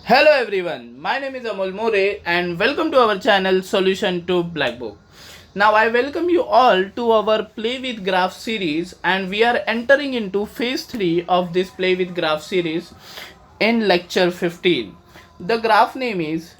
Hello everyone, my name is Amol More and welcome to our channel Solution to Blackbook. Now I welcome you all to our Play with Graph series and we are entering into phase 3 of this Play with Graph series in lecture 15. The graph name is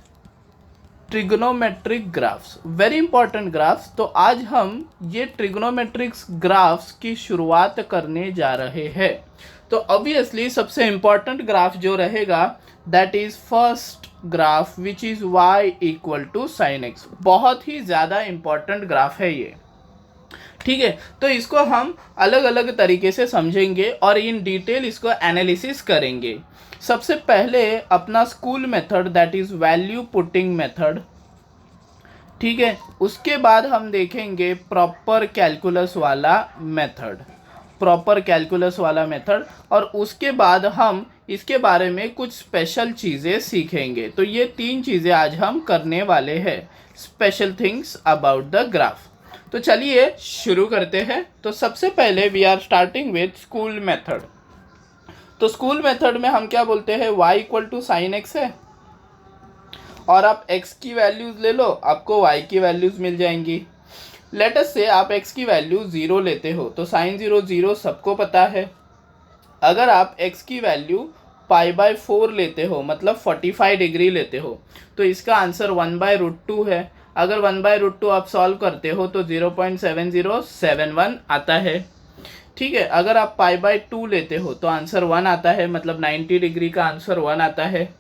trigonometric graphs, very important graphs. तो आज हम ये ट्रिग्नोमेट्रिक्स graphs की शुरुआत करने जा रहे हैं। तो ऑब्वियसली सबसे इंपॉर्टेंट ग्राफ जो रहेगा that is first graph which is y equal to sine x. बहुत ही ज़्यादा इंपॉर्टेंट ग्राफ है ये, ठीक है। तो इसको हम अलग अलग तरीके से समझेंगे और इन डिटेल इसको एनालिसिस करेंगे। सबसे पहले अपना school method that is value putting method, ठीक है। उसके बाद हम देखेंगे प्रॉपर कैलकुलस वाला मेथड, और उसके बाद हम इसके बारे में कुछ स्पेशल चीज़ें सीखेंगे। तो ये 3 चीज़ें आज हम करने वाले हैं, special things about the graph. तो चलिए शुरू करते हैं। तो सबसे पहले we are starting with school method. तो स्कूल मेथड में हम क्या बोलते हैं, y equal to sine x है और आप x की वैल्यूज ले लो, आपको y की वैल्यूज मिल जाएंगी। लेट अस से आप x की वैल्यू 0 लेते हो तो साइन 0 0 सबको पता है। अगर आप x की वैल्यू π/4 लेते हो मतलब 45 डिग्री लेते हो तो इसका आंसर 1/√2 है। अगर 1/√2 आप सॉल्व करते हो तो 0.7071 आता है, ठीक है। अगर आप π/2 लेते हो तो आंसर 1 आता है, मतलब 90 डिग्री का आंसर 1 आता है।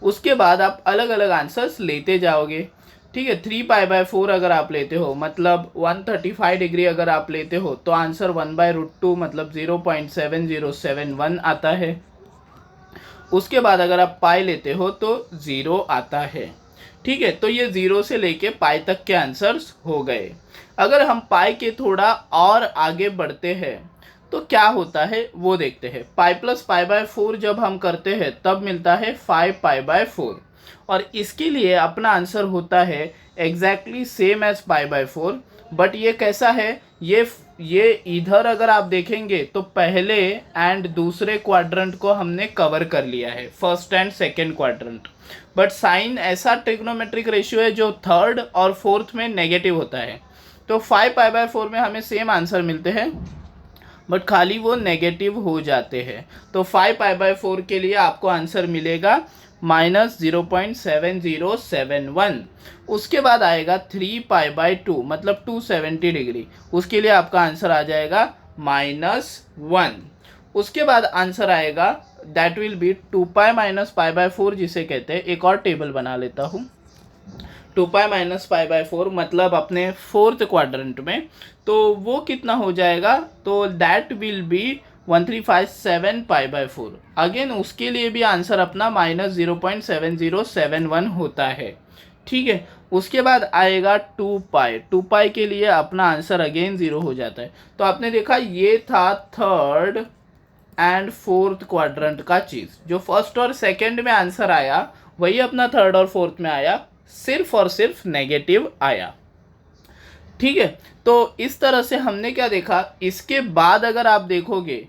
उसके बाद आप अलग अलग आंसर्स लेते जाओगे, ठीक है। 3π/4 अगर आप लेते हो मतलब 135 डिग्री अगर आप लेते हो तो आंसर 1/√2 मतलब 0.7071 आता है। उसके बाद अगर आप पाई लेते हो तो 0 आता है, ठीक है। तो ये 0 से लेके पाई तक के आंसर्स हो गए। अगर हम पाई के थोड़ा और आगे बढ़ते हैं तो क्या होता है वो देखते हैं। पाई प्लस π/4 जब हम करते हैं तब मिलता है 5π/4 और इसके लिए अपना आंसर होता है एग्जैक्टली सेम एज π/4। बट ये कैसा है, ये इधर अगर आप देखेंगे तो पहले एंड दूसरे क्वाड्रेंट को हमने कवर कर लिया है, first and second quadrant. But sine ऐसा ट्रिग्नोमेट्रिक रेशियो है जो थर्ड और फोर्थ में नेगेटिव होता है। तो 5π/4 में हमें सेम आंसर मिलते हैं बट खाली वो नेगेटिव हो जाते हैं। तो 5π/4 के लिए आपको आंसर मिलेगा -0.7071। उसके बाद आएगा 3π/2 मतलब 270 डिग्री, उसके लिए आपका आंसर आ जाएगा -1। उसके बाद आंसर आएगा दैट विल बी 2π - π/4 जिसे कहते हैं। एक और टेबल बना लेता हूँ। 2π - π/4 मतलब अपने फोर्थ क्वाड्रेंट में, तो वो कितना हो जाएगा, तो दैट विल बी 1357 π/4। अगेन उसके लिए भी आंसर अपना -0.7071 होता है, ठीक है। उसके बाद आएगा 2π के लिए अपना आंसर अगेन 0 हो जाता है। तो आपने देखा ये था थर्ड एंड फोर्थ क्वाड्रेंट का चीज़। जो फर्स्ट और सेकंड में आंसर आया वही अपना थर्ड और फोर्थ में आया, सिर्फ और सिर्फ नेगेटिव आया, ठीक है। तो इस तरह से हमने क्या देखा। इसके बाद अगर आप देखोगे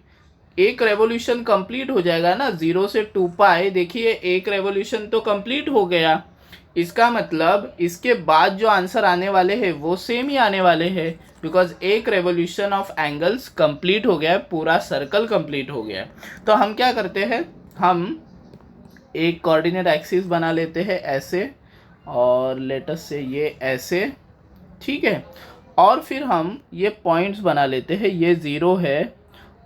एक रेवोल्यूशन कंप्लीट हो जाएगा ना, 0 से 2π। देखिए एक रेवोल्यूशन तो कंप्लीट हो गया, इसका मतलब इसके बाद जो आंसर आने वाले हैं वो सेम ही आने वाले हैं, बिकॉज एक रेवोल्यूशन ऑफ एंगल्स कंप्लीट हो गया है, पूरा सर्कल कंप्लीट हो गया है। तो हम क्या करते हैं, हम एक कोऑर्डिनेट एक्सिस बना लेते हैं ऐसे, और लेटस से ये ऐसे, ठीक है। और फिर हम ये पॉइंट्स बना लेते हैं, ये 0 है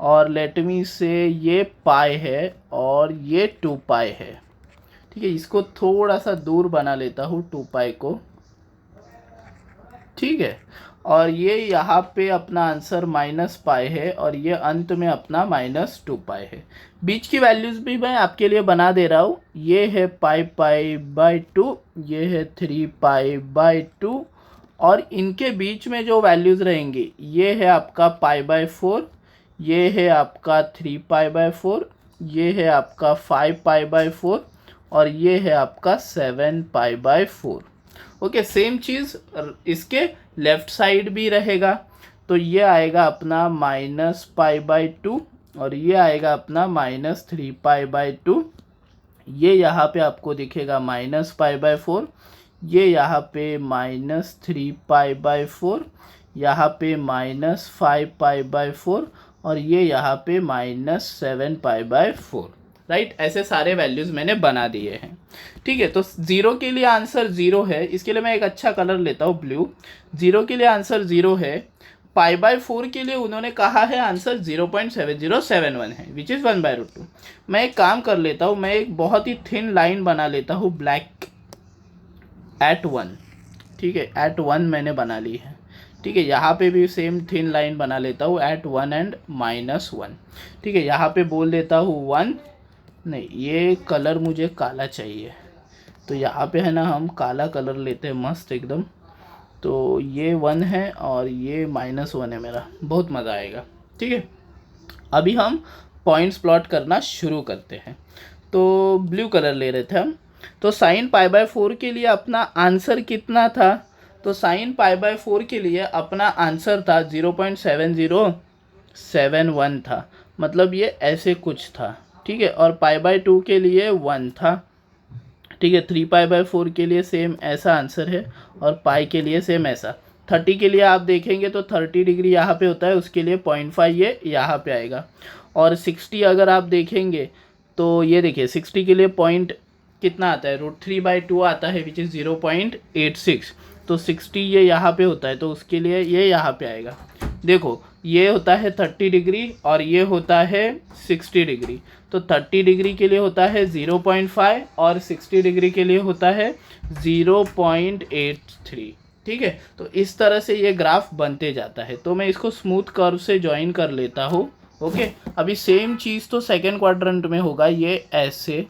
और लेट मी से ये पाई है और ये 2π है, ठीक है। इसको थोड़ा सा दूर बना लेता हूँ 2π को, ठीक है। और ये यहाँ पे अपना आंसर -π है और ये अंत में अपना -2π है। बीच की वैल्यूज़ भी मैं आपके लिए बना दे रहा हूँ। ये है π/2, ये है 3π/2 और इनके बीच में जो वैल्यूज़ रहेंगी ये है आपका π/4, ये है आपका 3π/4, ये है आपका 5π/4 और ये है आपका 7π/4। ओके, सेम चीज़ इसके लेफ्ट साइड भी रहेगा। तो ये आएगा अपना -π/2 और ये आएगा अपना -3π/2। ये यहाँ पे आपको दिखेगा -π/4, ये यहाँ पे -3π/4, यहाँ पे -5π/4 और ये यहाँ पे -7π/4, राइट। ऐसे सारे वैल्यूज़ मैंने बना दिए हैं, ठीक है। तो 0 के लिए आंसर 0 है, इसके लिए मैं एक अच्छा कलर लेता हूँ ब्लू। 0 के लिए आंसर 0 है। π/4 के लिए उन्होंने कहा है आंसर 0.7071 है, विच इज़ 1/√2। मैं एक काम कर लेता हूँ, मैं एक बहुत ही थिन लाइन बना लेता हूँ ब्लैक एट 1, ठीक है। एट 1 मैंने बना ली है, ठीक है। यहाँ पे भी सेम थिन लाइन बना लेता हूँ एट 1 एंड -1, ठीक है। यहाँ पे बोल देता हूँ 1, नहीं ये कलर मुझे काला चाहिए, तो यहाँ पे है ना हम काला कलर लेते हैं मस्त एकदम। तो ये 1 है और ये -1 है मेरा, बहुत मज़ा आएगा, ठीक है। अभी हम पॉइंट्स प्लॉट करना शुरू करते हैं। तो ब्लू कलर ले रहे थे हम। तो sin π/4 के लिए अपना आंसर कितना था? तो sin π/4 के लिए अपना आंसर था 0.7071 था, मतलब ये ऐसे कुछ था, ठीक है। और π/2 के लिए 1 था, ठीक है। 3π/4 के लिए सेम ऐसा आंसर है और पाई के लिए सेम ऐसा। 30 के लिए आप देखेंगे तो 30 डिग्री यहाँ पे होता है, उसके लिए 0.5 ये यहाँ पे आएगा। और 60 अगर आप देखेंगे तो ये देखिए 60 के लिए पॉइंट कितना आता है, √3/2 आता है, विच इज़ 0.86। तो 60 ये यहाँ पे होता है, तो उसके लिए ये यहाँ पे आएगा। देखो ये होता है 30 डिग्री और ये होता है 60 डिग्री। तो 30 डिग्री के लिए होता है 0.5 और 60 डिग्री के लिए होता है 0.83, ठीक है। तो इस तरह से ये ग्राफ बनते जाता है। तो मैं इसको स्मूथ कर्व से ज्वाइन कर लेता हूँ, ओके। अभी सेम चीज़ तो सेकेंड क्वाड्रेंट में होगा, ये ऐसे,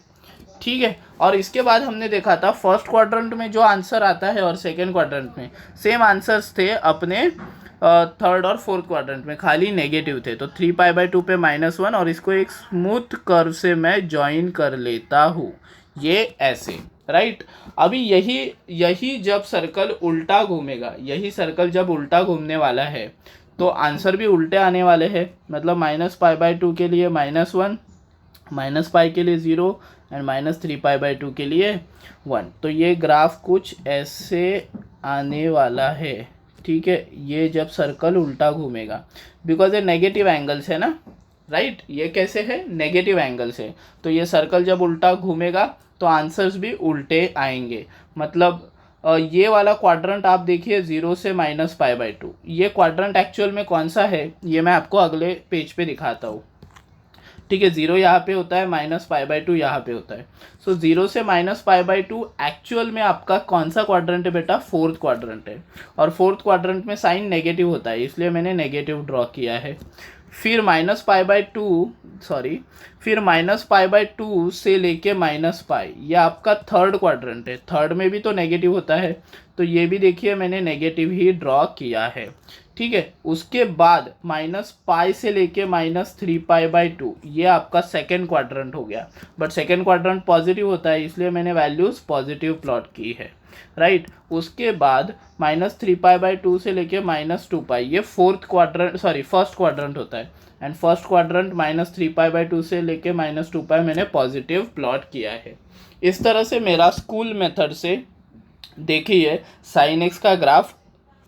ठीक है। और इसके बाद हमने देखा था फर्स्ट क्वाड्रेंट में जो आंसर आता है और सेकेंड क्वाड्रेंट में सेम आंसर्स थे अपने थर्ड और फोर्थ क्वाड्रेंट में, खाली नेगेटिव थे। तो 3π/2 पे -1 और इसको एक स्मूथ कर्व से मैं ज्वाइन कर लेता हूँ, ये ऐसे, राइट। अभी यही जब सर्कल उल्टा घूमेगा, यही सर्कल जब उल्टा घूमने वाला है तो आंसर भी उल्टे आने वाले हैं। मतलब -π/2 के लिए -1, -π के लिए 0 एंड -3π/2 के लिए 1। तो ये ग्राफ कुछ ऐसे आने वाला है, ठीक है। ये जब सर्कल उल्टा घूमेगा, बिकॉज ये नेगेटिव एंगल्स है ना, राइट। ये कैसे है, नेगेटिव एंगल्स है। तो ये सर्कल जब उल्टा घूमेगा तो आंसर्स भी उल्टे आएंगे। मतलब ये वाला क्वाड्रेंट आप देखिए 0 से -π/2, ये क्वाड्रेंट एक्चुअल में कौन सा है ये मैं आपको अगले पेज पे दिखाता हूँ, ठीक है। 0 यहाँ पे होता है, -π/2 यहाँ पे होता है। सो 0 से -π/2 एक्चुअल में आपका कौन सा क्वाड्रेंट है बेटा, फोर्थ क्वाड्रेंट है। और फोर्थ क्वाड्रेंट में साइन नेगेटिव होता है, इसलिए मैंने नेगेटिव ड्रॉ किया है। फिर -π/2 से लेके -π, ये आपका थर्ड क्वाड्रेंट है। थर्ड में भी तो नेगेटिव होता है, तो ये भी देखिए मैंने नेगेटिव ही ड्रॉ किया है, ठीक है। उसके बाद -π से लेके -3π/2, ये आपका सेकेंड क्वाड्रेंट हो गया। बट सेकेंड क्वाड्रेंट पॉजिटिव होता है, इसलिए मैंने वैल्यूज़ पॉजिटिव प्लॉट की है, राइट। उसके बाद -3π/2 से लेके -2π, ये फर्स्ट क्वाड्रेंट होता है। एंड फर्स्ट क्वाड्रेंट -3π/2 से लेके -2π मैंने पॉजिटिव प्लॉट किया है। इस तरह से मेरा स्कूल मेथड से देखिए sin x का ग्राफ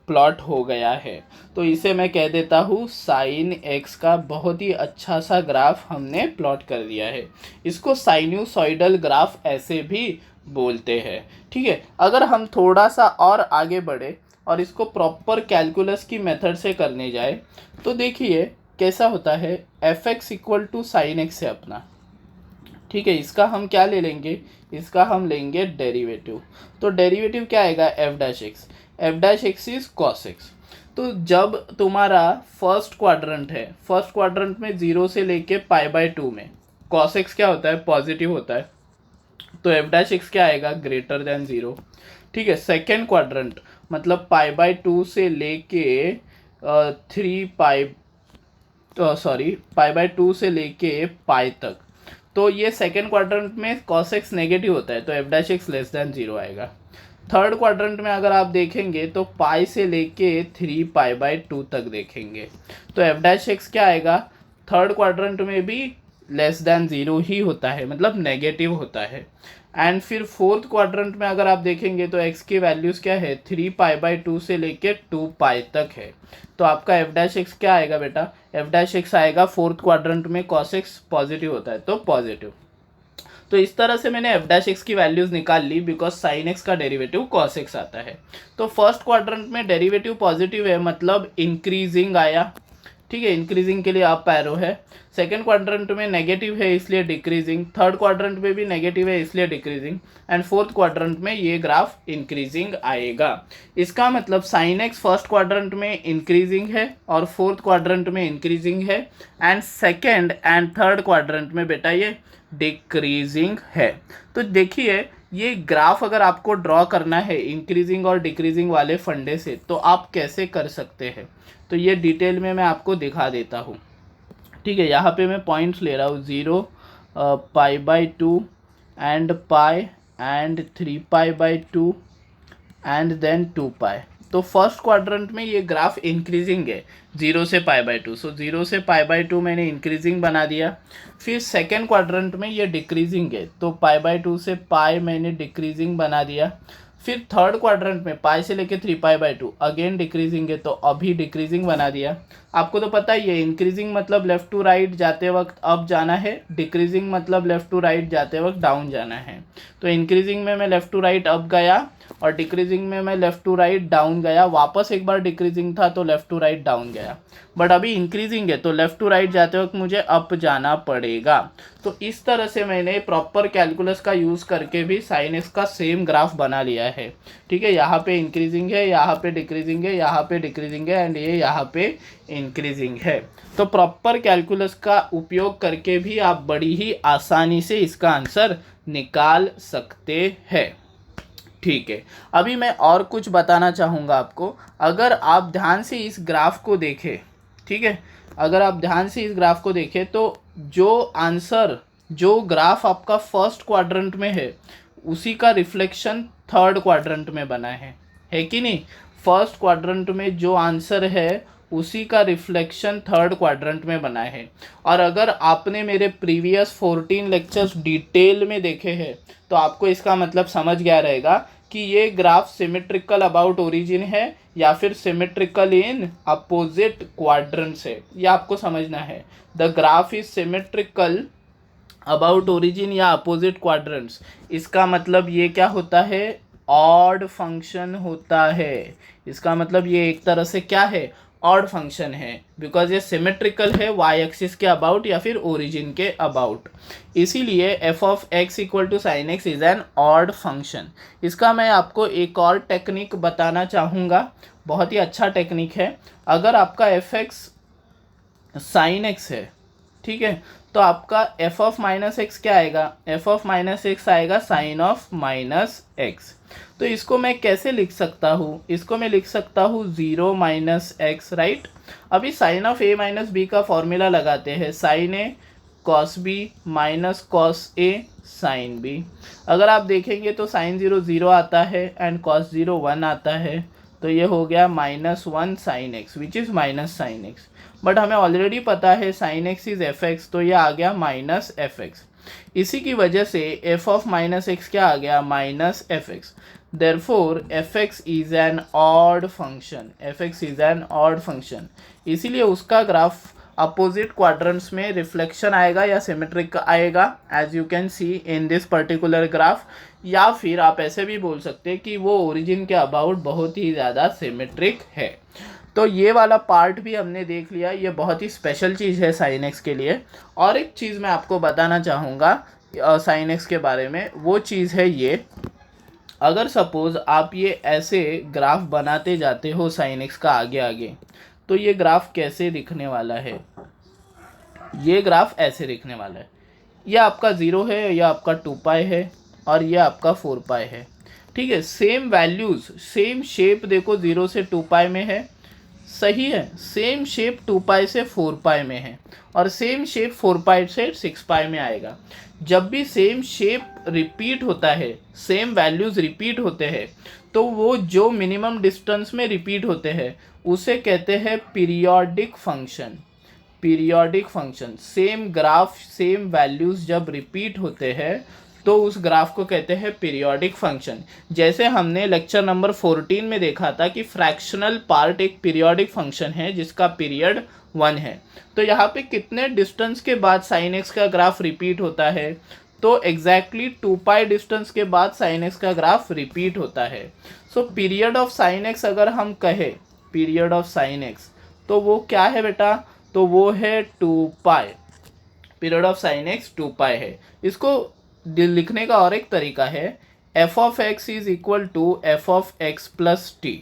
प्लॉट हो गया है। तो इसे मैं कह देता हूँ sin x का बहुत ही अच्छा सा ग्राफ हमने प्लॉट कर दिया है। इसको साइन्यूसॉइडल ग्राफ ऐसे भी बोलते हैं, ठीक है। अगर हम थोड़ा सा और आगे बढ़े और इसको प्रॉपर कैलकुलस की मेथड से करने जाए तो देखिए कैसा होता है। fx = sin x है अपना, ठीक है। इसका हम क्या ले लेंगे, इसका हम लेंगे डेरिवेटिव। तो डेरिवेटिव क्या आएगा, f'(x) इज cos x। तो जब तुम्हारा फर्स्ट क्वाड्रेंट है, फर्स्ट क्वाड्रेंट में 0 से लेके π/2 में cos x क्या होता है, पॉजिटिव होता है। तो f'(x) क्या आएगा, >0, ठीक है। सेकेंड क्वाड्रेंट मतलब π/2 से लेके π/2 से लेके पाई तक, तो ये सेकेंड क्वाड्रेंट में cos x नेगेटिव होता है, तो f'(x) <0 आएगा। थर्ड क्वाड्रेंट में अगर आप देखेंगे तो पाई से लेके 3π/2 तक देखेंगे, तो f'(x) क्या आएगा, थर्ड क्वाड्रेंट में भी लेस देन 0 ही होता है, मतलब नेगेटिव होता है। एंड फिर फोर्थ क्वाड्रेंट में अगर आप देखेंगे तो x की वैल्यूज़ क्या है, 3π/2 से लेके 2π तक है। तो आपका f' क्या आएगा बेटा, f' आएगा फोर्थ क्वाड्रेंट में cos x पॉजिटिव होता है तो पॉजिटिव। तो इस तरह से मैंने f' की वैल्यूज़ निकाल ली, बिकॉज sin x का डेरिवेटिव cos x आता है। तो फर्स्ट क्वाड्रेंट में डेरिवेटिव पॉजिटिव है, मतलब इंक्रीजिंग आया, ठीक है, इंक्रीजिंग के लिए अप एरो है। सेकेंड क्वाड्रेंट में नेगेटिव है इसलिए डिक्रीजिंग, थर्ड क्वाड्रेंट में भी नेगेटिव है इसलिए डिक्रीजिंग, एंड फोर्थ क्वाड्रेंट में ये ग्राफ इंक्रीजिंग आएगा। इसका मतलब साइन एक्स फर्स्ट क्वाड्रेंट में इंक्रीजिंग है और फोर्थ क्वाड्रेंट में इंक्रीजिंग है, and second and third quadrant में बेटा ये डिक्रीजिंग है। तो देखिए ये ग्राफ अगर आपको ड्रॉ करना है इंक्रीजिंग और डिक्रीजिंग वाले फंडे से तो आप कैसे कर सकते हैं, तो ये डिटेल में मैं आपको दिखा देता हूँ। ठीक है, यहाँ पे मैं पॉइंट्स ले रहा हूँ 0, π/2 and pi and 3π/2 and then 2π। तो फर्स्ट क्वाड्रेंट में ये ग्राफ इंक्रीजिंग है 0 से π/2, सो 0 से π/2 मैंने इंक्रीजिंग बना दिया। फिर सेकेंड क्वाड्रेंट में ये डिक्रीजिंग है तो π/2 से पाई मैंने डिक्रीजिंग बना दिया। फिर थर्ड क्वाड्रेंट में पाई से लेके 3π/2 अगेन डिक्रीजिंग है तो अभी डिक्रीजिंग बना दिया। आपको तो पता ही है इंक्रीजिंग मतलब लेफ़्ट टू राइट जाते वक्त अप जाना है, डिक्रीजिंग मतलब लेफ़्ट टू राइट जाते वक्त डाउन जाना है। तो इंक्रीजिंग में मैं लेफ़्ट टू राइट अप गया और डिक्रीजिंग में मैं लेफ़्ट टू राइट डाउन गया, वापस एक बार डिक्रीजिंग था तो लेफ़्ट टू राइट डाउन गया, बट अभी इंक्रीजिंग है तो लेफ़्ट टू राइट जाते वक्त मुझे अप जाना पड़ेगा। तो इस तरह से मैंने प्रॉपर कैलकुलस का यूज़ करके भी साइन एक्स का सेम ग्राफ बना लिया है। ठीक है, यहाँ पे इंक्रीजिंग है, यहाँ पे डिक्रीजिंग है, यहाँ पे डिक्रीजिंग है, एंड ये यहाँ पे इंक्रीजिंग है। तो प्रॉपर कैलकुलस का उपयोग करके भी आप बड़ी ही आसानी से इसका आंसर निकाल सकते हैं। ठीक है, अभी मैं और कुछ बताना चाहूँगा आपको। अगर आप ध्यान से इस ग्राफ को देखें, ठीक है, अगर आप ध्यान से इस ग्राफ को देखें तो जो आंसर, जो ग्राफ आपका फर्स्ट क्वाड्रेंट में है उसी का रिफ्लेक्शन थर्ड क्वाड्रेंट में बना है कि नहीं। फर्स्ट क्वाड्रेंट में जो आंसर है उसी का रिफ्लेक्शन थर्ड क्वाड्रेंट में बना है। और अगर आपने मेरे प्रीवियस 14 लेक्चर्स डिटेल में देखे हैं तो आपको इसका मतलब समझ गया रहेगा कि ये ग्राफ सिमेट्रिकल अबाउट ओरिजिन है या फिर सिमेट्रिकल इन अपोजिट क्वाड्रेंट्स है, ये आपको समझना है। The graph is symmetrical about origin या अपोजिट क्वाड्रेंट्स, इसका मतलब ये क्या होता है, ऑड फंक्शन होता है। इसका मतलब ये एक तरह से क्या है, ऑड फंक्शन है, बिकॉज ये सिमेट्रिकल है वाई एक्सिस के अबाउट या फिर ओरिजिन के अबाउट। इसीलिए f of x equal to sine x is an odd function. इसका मैं आपको एक और टेक्निक बताना चाहूँगा, बहुत ही अच्छा टेक्निक है। अगर आपका एफ एक्स साइन एक्स है, ठीक है, तो आपका एफ ऑफ माइनस एक्स क्या आएगा, एफ ऑफ माइनस एक्स आएगा साइन ऑफ माइनस एक्स। तो इसको मैं कैसे लिख सकता हूँ, इसको मैं लिख सकता हूँ 0 माइनस एक्स, राइट। अभी sine of a minus b का फॉर्मूला लगाते हैं, sine a cos b minus cos a sine b. अगर आप देखेंगे तो साइन 0 0 आता है एंड कॉस 0 1 आता है, तो ये हो गया -1 sine x which is minus sine x. But हमें ऑलरेडी पता है sine x is F x, तो ये आ गया माइनस एफ एक्स। इसी की वजह से एफ ऑफ माइनस एक्स क्या आ गया, minus f x. Therefore f x is an odd function, f x is an odd function. इसीलिए उसका ग्राफ अपोजिट क्वाड्रेंट्स में रिफ्लेक्शन आएगा या सिमेट्रिक आएगा, as you can see in this particular graph. या फिर आप ऐसे भी बोल सकते हैं कि वो ओरिजिन के अबाउट बहुत ही ज़्यादा सिमेट्रिक है। तो ये वाला पार्ट भी हमने देख लिया, ये बहुत ही स्पेशल चीज़ है साइन एक्स के लिए। और एक चीज़ मैं आपको बताना चाहूँगा साइन एक्स के बारे में, वो चीज़ है ये, अगर सपोज़ आप ये ऐसे ग्राफ बनाते जाते हो साइन एक्स का आगे आगे, तो ये ग्राफ कैसे दिखने वाला है, ये ग्राफ ऐसे दिखने वाला है। यह आपका 0 है, यह आपका 2π है और यह आपका 4π है। ठीक है, सेम वैल्यूज़ सेम शेप देखो 0 से 2π में है, सही है, सेम शेप 2π से 4π में है और सेम शेप 4π से 6π में आएगा। जब भी सेम शेप रिपीट होता है, सेम वैल्यूज़ रिपीट होते हैं, तो वो जो मिनिमम डिस्टेंस में रिपीट होते हैं उसे कहते हैं periodic function. Periodic function, same graph same values जब रिपीट होते हैं तो उस ग्राफ को कहते हैं पीरियोडिक फंक्शन। जैसे हमने लेक्चर नंबर 14 में देखा था कि फ्रैक्शनल पार्ट एक पीरियोडिक फंक्शन है जिसका पीरियड 1 है। तो यहाँ पे कितने डिस्टेंस के बाद साइन एक्स का ग्राफ रिपीट होता है, तो एग्जैक्टली 2π डिस्टेंस के बाद साइन एक्स का ग्राफ रिपीट होता है। सो पीरियड ऑफ साइन एक्स अगर हम कहें, पीरियड ऑफ साइन एक्स, तो वो क्या है बेटा, तो वो है 2π। पीरियड ऑफ साइन एक्स 2π है। इसको लिखने का और एक तरीका है, f of x is equal to f of x plus t.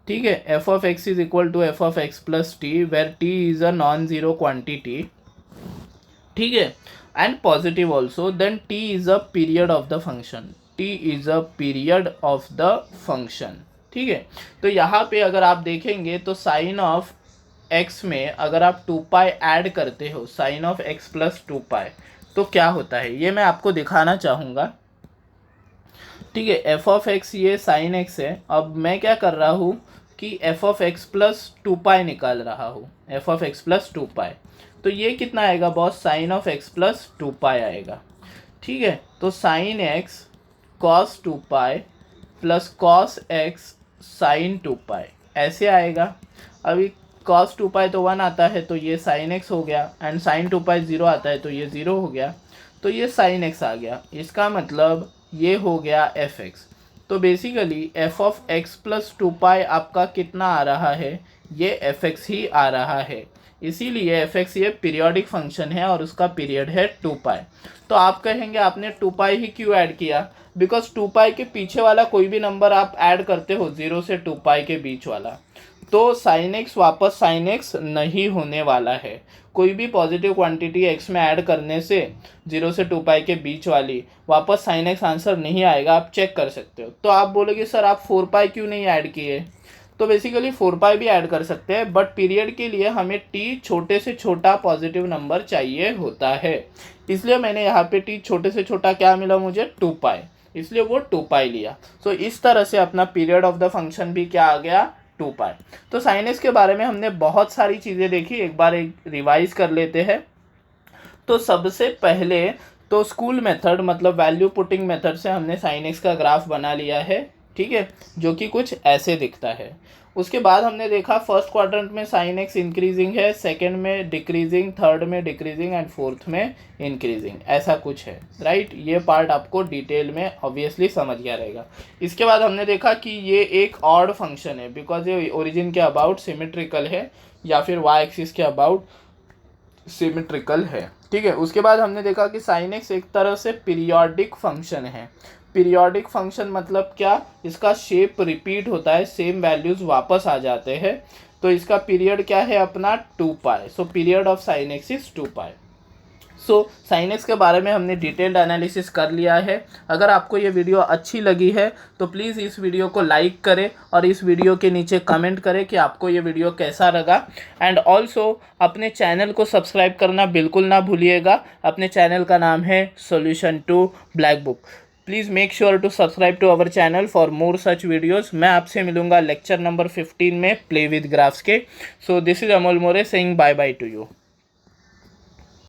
ठीक है, f of x is equal to f of x plus t where t is a non zero quantity. ठीक है, and positive also, then t is a period of the function, t is a period of the function. ठीक है, तो यहाँ पे अगर आप देखेंगे तो साइन ऑफ एक्स में अगर आप 2π ऐड करते हो, साइन ऑफ एक्स प्लस 2π, तो क्या होता है ये मैं आपको दिखाना चाहूँगा। ठीक है, एफ ऑफ एक्स ये साइन एक्स है। अब मैं क्या कर रहा हूँ कि एफ ऑफ एक्स प्लस 2π निकाल रहा हूँ, एफ ऑफ एक्स प्लस 2π। तो ये कितना आएगा boss, sine of x plus 2π आएगा। ठीक है, तो sine x cos 2π plus cos x sine 2π ऐसे आएगा। अभी cos 2π तो 1 आता है तो ये sin x हो गया, एंड sin 2π 0 आता है तो ये 0 हो गया, तो ये sin x आ गया। इसका मतलब ये हो गया fx। तो basically f of x plus 2π आपका कितना आ रहा है, ये fx ही आ रहा है। इसीलिए fx ये पीरियोडिक फंक्शन है और उसका पीरियड है 2π। तो आप कहेंगे आपने 2π ही क्यों ऐड किया, बिकॉज 2π के पीछे वाला कोई भी नंबर आप ऐड करते हो 0 से 2π के बीच वाला, तो sin x वापस sin x नहीं होने वाला है। कोई भी पॉजिटिव क्वांटिटी x में ऐड करने से 0 से 2π के बीच वाली वापस sin x आंसर नहीं आएगा, आप चेक कर सकते हो। तो आप बोलोगे सर आप 4π क्यों नहीं ऐड किए, तो बेसिकली 4π भी ऐड कर सकते हैं, बट पीरियड के लिए हमें t छोटे से छोटा पॉजिटिव नंबर चाहिए होता है। इसलिए मैंने यहाँ पे t छोटे से छोटा क्या मिला मुझे, 2π, इसलिए वो 2π लिया। सो इस तरह से अपना पीरियड ऑफ द फंक्शन भी क्या आ गया, 2π। तो साइन एक्स के बारे में हमने बहुत सारी चीज़ें देखी, एक बार एक रिवाइज कर लेते हैं। तो सबसे पहले तो स्कूल मेथड मतलब वैल्यू पुटिंग मेथड से हमने साइन एक्स का ग्राफ बना लिया है। ठीक है, जो कि कुछ ऐसे दिखता है। उसके बाद हमने देखा फर्स्ट क्वाड्रेंट में साइन एक्स इंक्रीजिंग है, सेकंड में डिक्रीजिंग, थर्ड में डिक्रीजिंग एंड फोर्थ में इंक्रीजिंग, ऐसा कुछ है। राइट, ये पार्ट आपको डिटेल में ऑब्वियसली समझ गया रहेगा। इसके बाद हमने देखा कि ये एक ऑड फंक्शन है बिकॉज ये ओरिजिन के अबाउट सिमेट्रिकल है या फिर वाई एक्सिस के अबाउट सिमेट्रिकल है। ठीक है, उसके बाद हमने देखा कि साइन एक्स एक तरह से पीरियोडिक फंक्शन है। पीरियोडिक फंक्शन मतलब क्या, इसका शेप रिपीट होता है, सेम वैल्यूज वापस आ जाते हैं, तो इसका पीरियड क्या है अपना 2π। So period of sine x is 2π। So sine x के बारे में हमने डिटेल्ड एनालिसिस कर लिया है। अगर आपको ये वीडियो अच्छी लगी है तो प्लीज़ इस वीडियो को लाइक करें और इस वीडियो के नीचे कमेंट करें कि आपको ये वीडियो कैसा लगा। एंड ऑल्सो अपने चैनल को सब्सक्राइब करना बिल्कुल ना भूलिएगा। अपने चैनल का नाम है solution to black book. Please make sure to subscribe to our channel for more such videos. मैं आपसे मिलूंगा लेक्चर नंबर 15 में प्ले विद ग्राफ्स के। So this is Amol More saying bye bye to you.